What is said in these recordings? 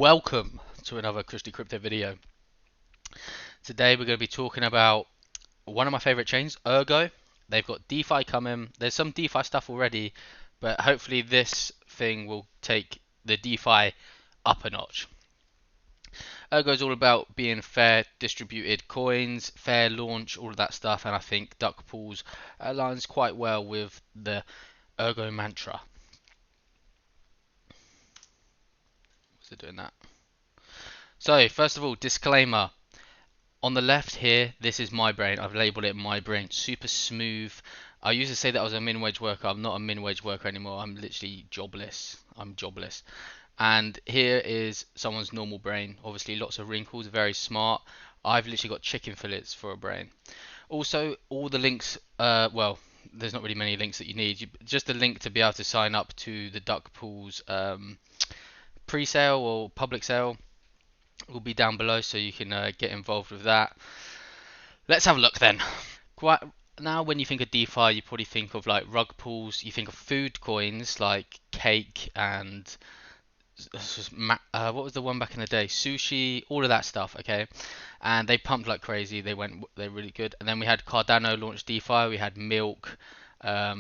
Welcome to another Christy Crypto video. Today we're going to be talking about one of my favorite chains, Ergo. They've got DeFi coming. There's some DeFi stuff already, but hopefully this thing will take the DeFi up a notch. Ergo is all about being fair distributed coins, fair launch, all of that stuff, and I think Duckpools aligns quite well with the Ergo mantra. What's it doing that? So first of all, disclaimer. On the left here, this is my brain. I've labeled it my brain. Super smooth. I used to say that I was a min-wage worker. I'm not a min-wage worker anymore. I'm literally jobless. I'm jobless. And here is someone's normal brain. Obviously, lots of wrinkles, very smart. I've literally got chicken fillets for a brain. Also, all the links, well, there's not really many links that you need. Just a link to be able to sign up to the Duckpools pre-sale or public sale will be down below, so you can get involved with that. Let's have a look then. Quite now, when you think of DeFi, you probably think of like rug pools. You think of food coins like cake and what was the one back in the day? Sushi, all of that stuff. Okay, and they pumped like crazy. They're really good. And then we had Cardano launch DeFi. We had Milk,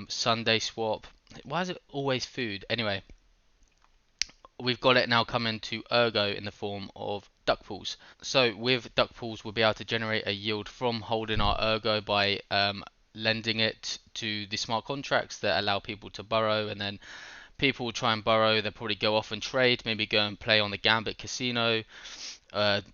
Sunday Swap. Why is it always food? Anyway, we've got it now coming to Ergo in the form of Duckpools. So with Duckpools, we'll be able to generate a yield from holding our Ergo by lending it to the smart contracts that allow people to borrow, and then people will try and borrow. They'll probably go off and trade, maybe go and play on the Gambit casino,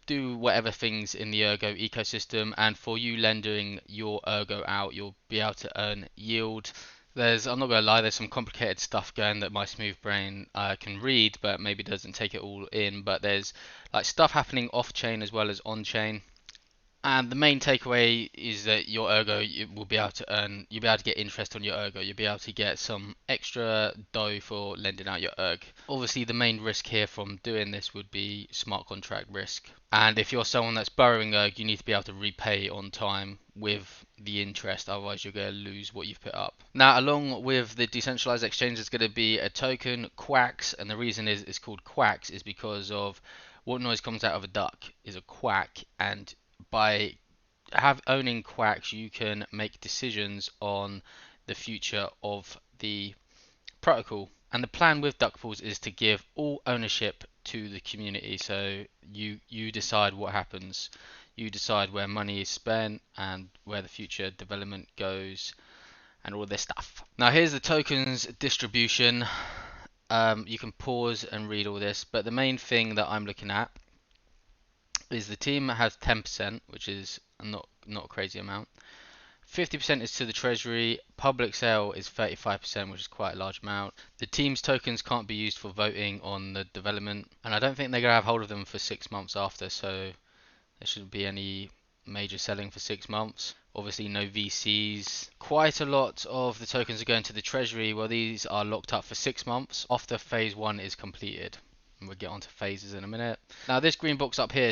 do whatever things in the Ergo ecosystem, and for you lending your Ergo out, you'll be able to earn yield. I'm not gonna lie, there's some complicated stuff going that my smooth brain can read, but maybe doesn't take it all in. But there's like stuff happening off chain as well as on chain. And the main takeaway is that your Ergo, you will be able to earn, you'll be able to get interest on your Ergo, you'll be able to get some extra dough for lending out your Erg. Obviously, the main risk here from doing this would be smart contract risk. And if you're someone that's borrowing Erg, you need to be able to repay on time with the interest, otherwise you're going to lose what you've put up. Now, along with the decentralized exchange, there's going to be a token, Quacks, and the reason is it's called Quacks is because of what noise comes out of a duck is a quack, and by owning Quacks, you can make decisions on the future of the protocol. And the plan with Duckpools is to give all ownership to the community. So you decide what happens. You decide where money is spent and where the future development goes and all this stuff. Now here's the tokens distribution. You can pause and read all this, but the main thing that I'm looking at is the team has 10%, which is not a crazy amount. 50% is to the treasury. Public sale is 35%, which is quite a large amount. The team's tokens can't be used for voting on the development, and I don't think they're going to have hold of them for 6 months after, so there shouldn't be any major selling for 6 months. Obviously no VCs. Quite a lot of the tokens are going to the treasury. Well, these are locked up for 6 months after phase 1 is completed. And we'll get onto phases in a minute. Now this green box up here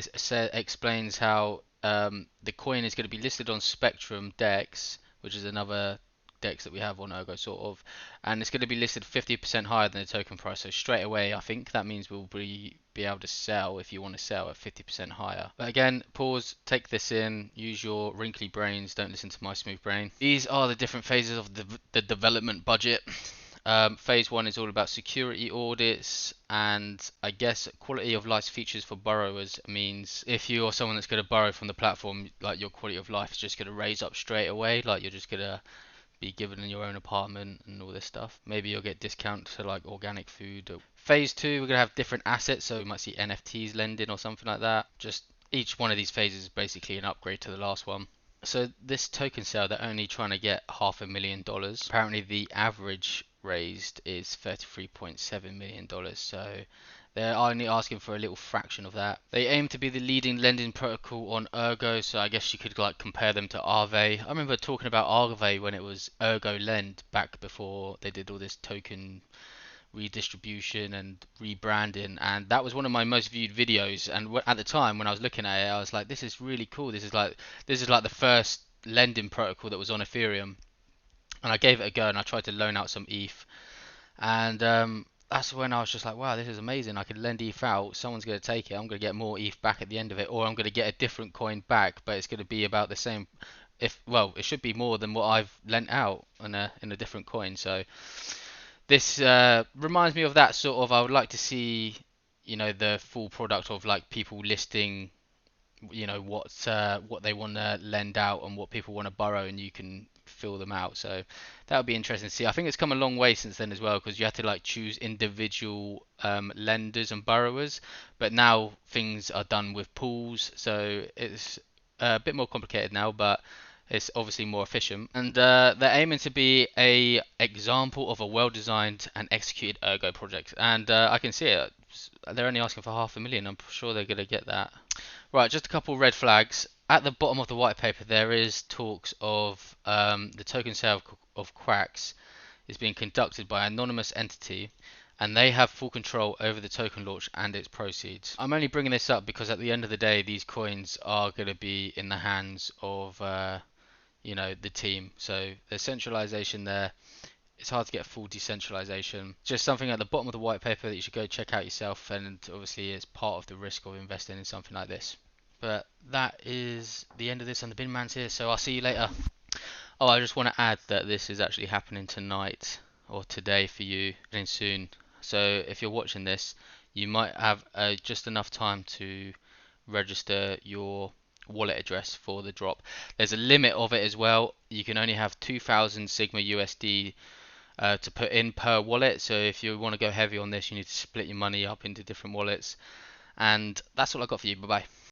explains how the coin is going to be listed on Spectrum Dex, which is another Dex that we have on Ergo sort of, and it's going to be listed 50% higher than the token price. So straight away, I think that means we'll be able to sell if you want to sell at 50% higher. But again, pause, take this in, use your wrinkly brains, don't listen to my smooth brain. These are the different phases of the development budget. Phase 1 is all about security audits, and I guess quality of life features for borrowers means if you're someone that's going to borrow from the platform, like your quality of life is just going to raise up straight away, like you're just going to be given in your own apartment and all this stuff. Maybe you'll get discounts to like organic food. Phase 2, we're going to have different assets, so we might see NFTs lending or something like that. Just each one of these phases is basically an upgrade to the last one. So this token sale, they're only trying to get $500,000. Apparently the average raised is $33.7 million, so they're only asking for a little fraction of that. They aim to be the leading lending protocol on Ergo, so I guess you could like compare them to Aave. I remember talking about Aave when it was Ergo Lend back before they did all this token redistribution and rebranding, and that was one of my most viewed videos. And at the time when I was looking at it, I was like, this is really cool. This is like the first lending protocol that was on Ethereum. And I gave it a go and I tried to loan out some ETH, and that's when I was just like, wow, this is amazing. I could lend ETH out. Someone's going to take it. I'm going to get more ETH back at the end of it, or I'm going to get a different coin back, but it's going to be about the same. If well, it should be more than what I've lent out in a different coin. So this reminds me of that sort of. I would like to see, the full product of like people listing, what they want to lend out and what people want to borrow, and you can fill them out. So that would be interesting to see. I think it's come a long way since then as well, because you had to like choose individual lenders and borrowers, but now things are done with pools, so it's a bit more complicated now, but it's obviously more efficient. And they're aiming to be a example of a well-designed and executed Ergo project, and I can see it. They're only asking for 500,000. I'm sure they're going to get that. Right, just a couple red flags. At the bottom of the white paper, there is talks of the token sale of Quacks is being conducted by an anonymous entity, and they have full control over the token launch and its proceeds. I'm only bringing this up because at the end of the day, these coins are going to be in the hands of the team. So there's centralization there. It's hard to get full decentralization. Just something at the bottom of the white paper that you should go check out yourself, and obviously it's part of the risk of investing in something like this. But that is the end of this on the Bin Man's here, so I'll see you later. Oh, I just want to add that this is actually happening tonight or today for you, and soon. So if you're watching this, you might have just enough time to register your wallet address for the drop. There's a limit of it as well. You can only have 2,000 Sigma USD to put in per wallet. So if you want to go heavy on this, you need to split your money up into different wallets. And that's all I got for you. Bye bye.